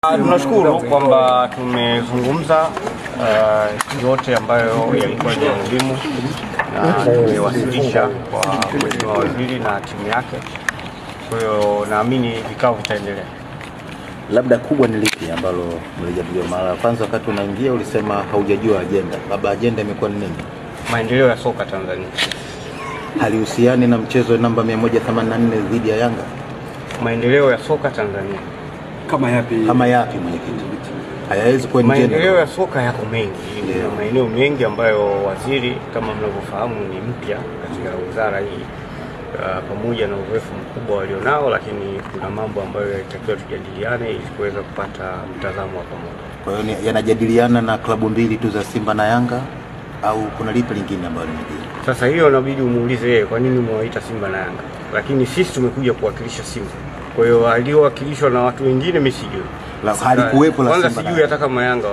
Tunashukuru kwamba tumezungumza yote ambayo yalikuwa ni muhimu na tumewasilisha kwa Mheshimiwa Waziri na timu yake. Kwa hiyo naamini vikao vitaendelea. Labda kubwa ni lipi ambalo mlijadiliwa? Mara kwanza wakati unaingia ulisema haujajua agenda. Baba, agenda imekuwa ni nini? Maendeleo ya soka Tanzania. Halihusiani na mchezo namba 184 dhidi ya Yanga? Maendeleo ya soka Tanzania. Kama yapi mwenyekiti? Hayawezi kuwa maendeleo ya soka yako mengi. Yeah. Maeneo mengi ambayo waziri kama mnavyofahamu ni mpya katika wizara hii, pamoja na uzoefu mkubwa walionao, lakini kuna mambo ambayo yanatakiwa tujadiliane ili kuweza kupata mtazamo wa pamoja. Kwa hiyo yanajadiliana na klabu mbili tu za Simba na Yanga au kuna lipi lingine ambalo limejiri? Sasa hiyo inabidi umuulize yeye kwa nini mwaita Simba na Yanga. Lakini sisi tumekuja kuwakilisha Simba. Kwa hiyo aliowakilishwa na watu wengine mimi sijui. Halikuwepo la Simba. Kwanza sijui hata kama Yanga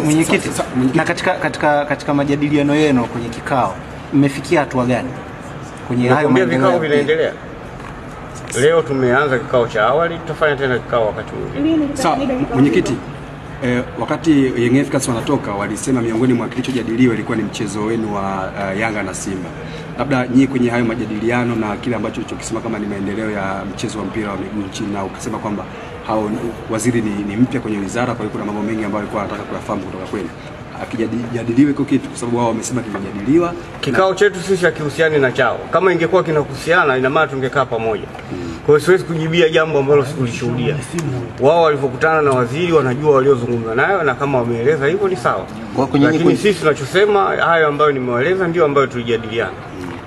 mwenyekiti. Na katika majadiliano yenu kwenye kikao mmefikia hatua gani? Kwenye hayo vikao vinaendelea. Leo tumeanza kikao cha awali, tutafanya tena kikao wakati mwingine. Sawa, mwenyekiti, wakati Young Africans wanatoka walisema miongoni mwa kilichojadiliwa ilikuwa ni mchezo wenu wa Yanga na Simba. Labda nyinyi kwenye hayo majadiliano na kile ambacho ulichokisema kama ni maendeleo ya mchezo wa mpira wa miguu nchini, na ukasema kwamba waziri ni mpya kwenye wizara, kwa hiyo kuna mambo mengi ambayo alikuwa anataka kuyafahamu kutoka kwenu. Akijadiliwe kwa kitu, kwa sababu wao wamesema kimejadiliwa. Kikao chetu sisi hakihusiani na chao. Kama ingekuwa kinahusiana ina maana tungekaa pamoja. Kwa hiyo siwezi kujibia jambo ambalo sikulishuhudia. Wao walipokutana na waziri wanajua waliozungumza nayo, na kama wameeleza hivyo ni sawa. Lakini sisi tunachosema hayo ambayo nimewaeleza ndio ambayo tulijadiliana.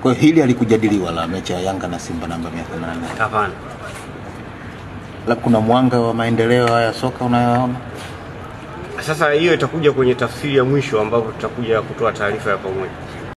Kwa hiyo hili alikujadiliwa la mechi ya Yanga na Simba namba 184? Hapana. Labda kuna mwanga wa maendeleo haya soka unayoona? Sasa hiyo itakuja kwenye tafsiri ya mwisho ambapo tutakuja kutoa taarifa ya pamoja.